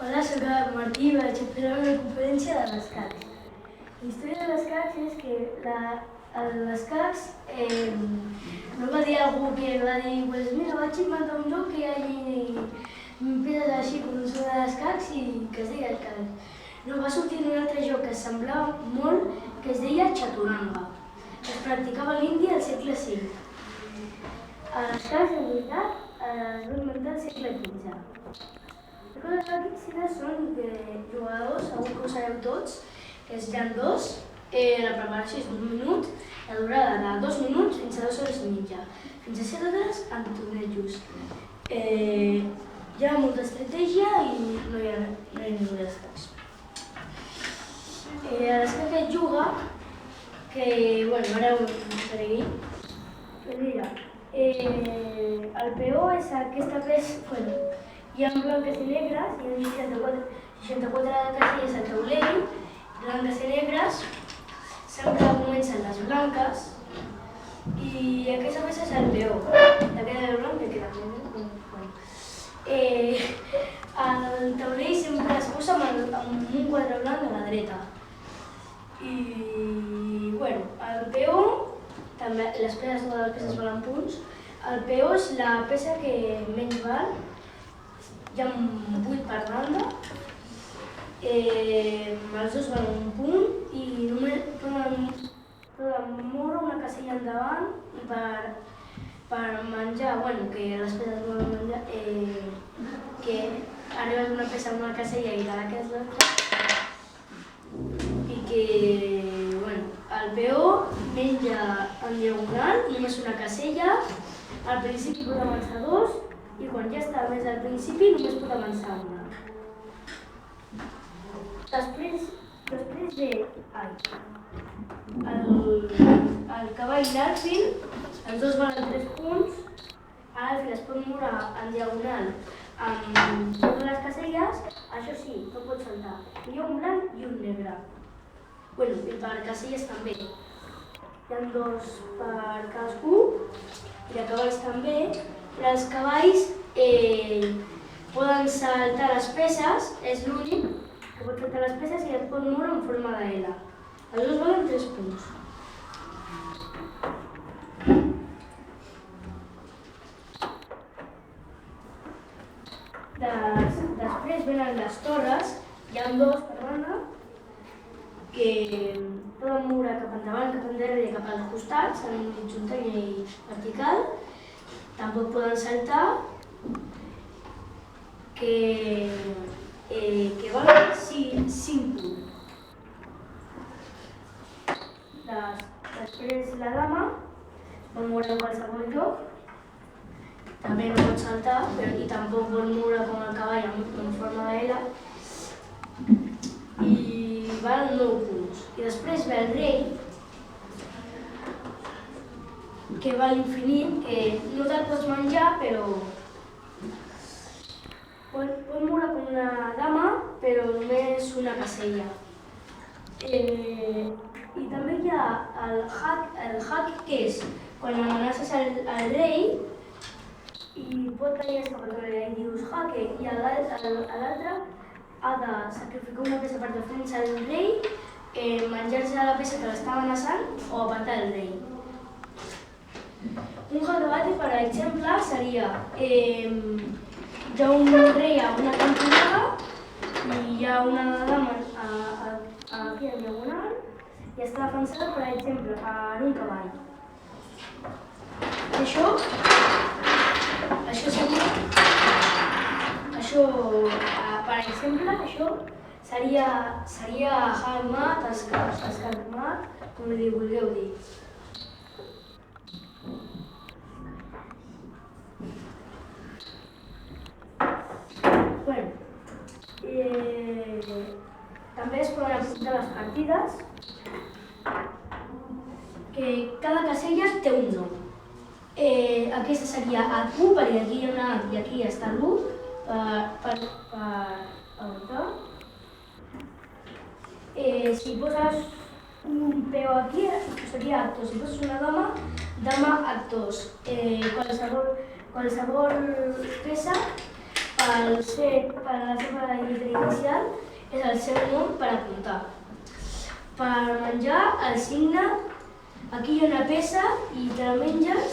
Hola, soc el Martí i vaig a fer una conferència de l'escacs. La història de l'escacs és que l'escacs no va dir algú que va dir pues mira, vaig inventar un joc que hi hagi peces així com són de l'escacs i que es deia escacs. No, va sortir un altre joc que semblava molt, que es deia Chaturanga, que es practicava a l'Índia al segle V. L'escacs, en veritat, es va inventar al segle XV. Les coses bàsiques són que jugadors, segur que ho sabeu tots, que hi ha dos, la preparació és d'1 minut, la durada de 2 minuts fins a 2 hores i mitja, fins a 7 hores en tornejos. Hi ha molta estratègia i no hi ha ningú d'escacs. L'escac que es juga, que ara ho faré aquí, mira, el peó és aquesta peça, hi ha blanques i negres, hi ha 64 casilles al taulell, blanques i negres, sempre comencen les blanques i aquesta peça és el peó, la queda de blanc i queda negre. El taulell sempre es posa amb un quadre blanc a la dreta. I el peó, també les peces, totes les peces valen punts, el peó és la peça que menys val. Hi ha 8 per banda, els dos valen un punt i només poden moure una casella endavant i per menjar, que les peces volen menjar, que arribes una peça a una casella i de l'altra i que el peó menja en diagonal, només una casella, al principi pot avançar 2 i quan ja està més al principi només pot avançar una. Després ve el cavall i l'alfil, els dos valen 3 punts, l'alfil es pot moure en diagonal amb totes les caselles, això sí, no pot saltar. Hi ha un blanc i un negre. I per caselles també. Hi ha 2 per cadascú i de cavalls també. Però els cavalls poden saltar les peces, és l'únic que pot saltar les peces i es pot moure en forma de L. Els dos valen 3 punts. Després venen les torres, hi ha 2 per banda, que poden moure cap endavant, cap endarrere i cap als costats, en horitzontal i vertical. Tampoc poden saltar, que valen 5 punts. Després la dama es pot moure en qualsevol lloc, també no pot saltar i tampoc pot moure com el cavall en forma de L i valen 9 punts. I després ve el rei, que va a l'infinit, que no te'l pots menjar, però pot moure com una dama, però només una casella. I també hi ha el hack, que és quan amenaces el rei i pot tenir escapatòria i dius jaque, i l'altre ha de sacrificar una peça per defensar el rei, menjar-se la peça que l'està amenaçant o apartar el rei. Un jaque mate, per exemple, seria hi ha un rei a una cantonada i hi ha una dama aquí en diagonal i està defensada, per exemple, per un cavall. Per exemple, això seria jaque mat, escac mat, com li vulgueu dir. També es poden apuntar les partides, que cada casella té un nom. Aquesta seria H1, perquè aquí hi ha una H i aquí està l'1 per apuntar. Si poses un peó aquí, seria H2. Si poses una dama, dama H2. Qualsevol peça per la seva lletra inicial, és el seu nom per apuntar. Per menjar, el signe, aquí hi ha una peça i te la menges,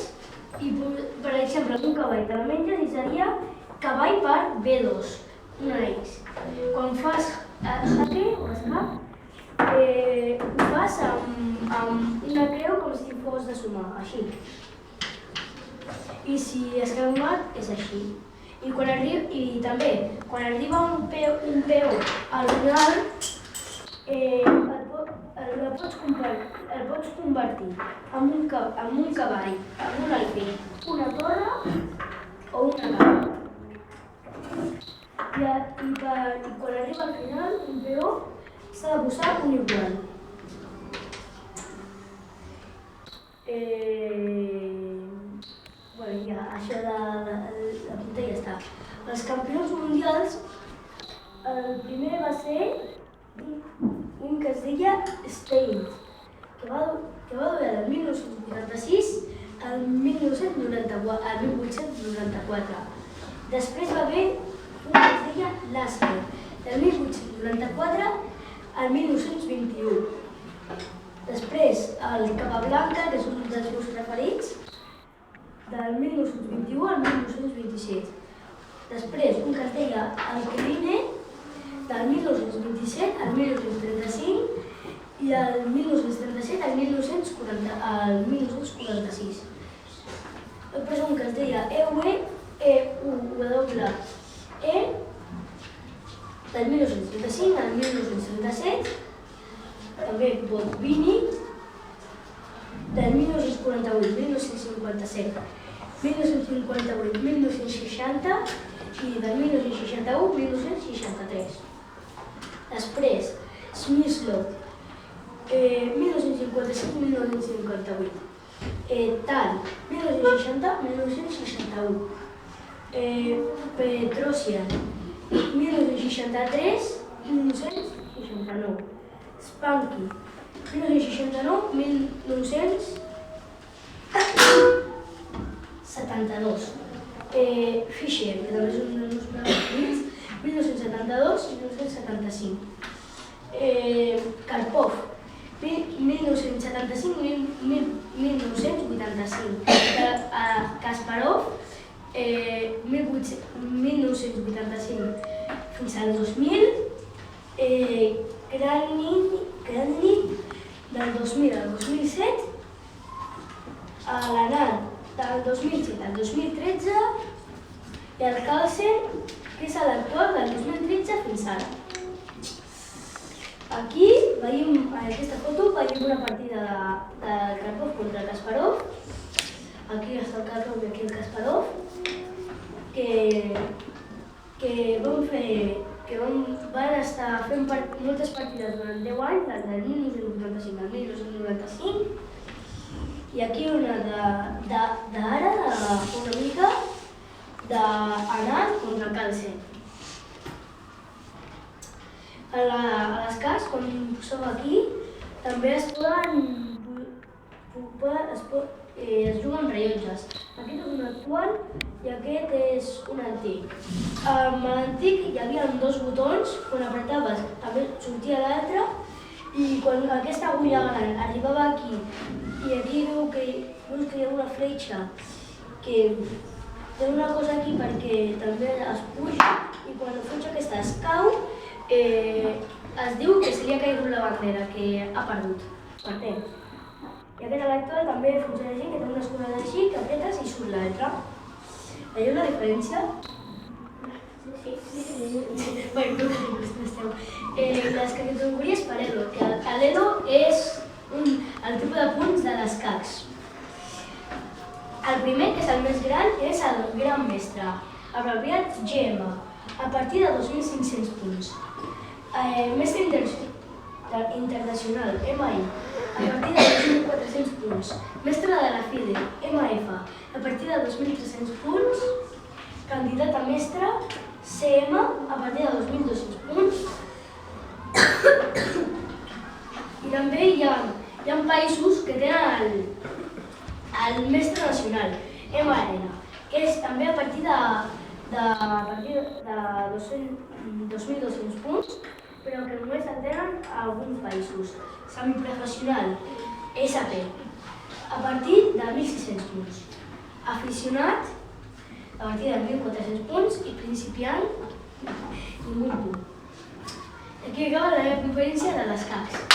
i per exemple, un cavall te la menges i seria cavall per B2, una X. Quan fas jaque o escac, ho fas amb una creu com si fos de sumar, així. I si es queda mat, és així. I també, quan arriba un peu al final, el pots convertir en un cavall, en un alfí, una torre o una cama. I quan arriba al final, un peó, s'ha de posar un igual. Ja, això de la punta ja està. Els campions mundials, el primer va ser un que es deia Stein, que va durar del 1986 al 1894. Després va haver un que es deia Lasker, del 1894 al 1921. Després el Capablanca, que és un dels meus preferits, del 1921 al 1927. Després un que es deia el Coline, del 1927 al 1935 i del 1937 al 1946. Després un que es deia EUE, del 1935 al 1937, també Botvinnik, del 1948, 1957, 1958, 1960 i del 1961, 1963. Després, Smyslov, 1955, 1958. Tal, 1960, 1961. Petrosian, 1963, 1969. Spanky, 1969, 1972. Fischer, que també és un dels meus preferits, 1972 i 1975. Karpov, 1975-1985. Kasparov, 1985 fins al 2000. Kranich, del 2000 al 2007. L'Anand, del 2007 al 2013. I el Carlsen, que és l'actual del 2013 fins ara. Aquí veiem, en aquesta foto, veiem una partida de Karpov contra Kasparov. Aquí està el Karpov i aquí el Kasparov, que van estar fent moltes partides durant 10 anys, des del 1985 al 1995. I aquí una d'ara, una mica, d'Anand contra Carlsen. A les cases, quan som aquí, també es juguen rellotges. Aquest és un actual i aquest és un antic. Amb l'antic hi havia dos botons, quan apretaves també sortia l'altre, i quan aquesta agulla gran arribava aquí, i aquí veus que hi ha una fletxa que té una cosa aquí perquè també es puja, i quan la fletxa aquesta es cau, es diu que se li ha caigut la bandera, que ha perdut. Per temps. I aquest l'actual també funciona així, que té unes coses així, que apretes i surt l'altre. Hi ha una diferència? Sí. Les categories per Edo, que l'Edo és el tipus de punts de les cacs. El primer, que és el més gran, és el Gran Mestre, abreviat GM, a partir de 2.500 punts. Mestre Internacional, MI, a partir de 2.400 punts. Mestre de la FIDE, MF, a partir de 2.300 punts. Candidat a mestre, CM, a partir de 2.200 punts. I també hi ha països que tenen el mestre nacional, MN, que és també a partir de a partir de 2.200 punts, però que només el tenen a alguns països. Semiprofessional, SP, a partir de 1.600 punts. Aficionat, a partir de 1.400 punts, i principiant, ningú punt. Aquí acaba la meva conferència de l'escacs.